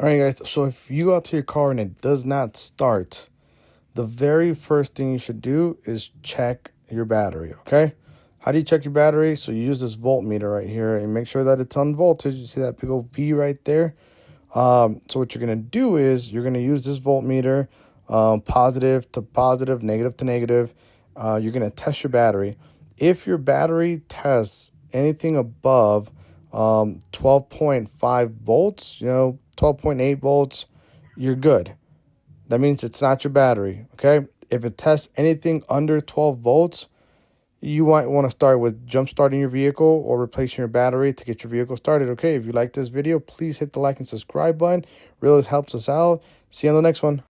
All right, guys. So if you go out to your car and it does not start, the very first thing you should do is check your battery, okay? How do you check your battery? So you use this voltmeter right here and make sure that it's on voltage. You see that big old V right there? So what you're going to do is you're going to use this voltmeter, positive to positive, negative to negative. You're going to test your battery. If your battery tests anything above 12.5 volts, 12.8 volts, you're good. That means it's not your battery, okay? If it tests anything under 12 volts, you might want to start with jump starting your vehicle or replacing your battery to get your vehicle started. Okay, if you like this video, please hit the like and subscribe button. Really helps us out. See you on the next one.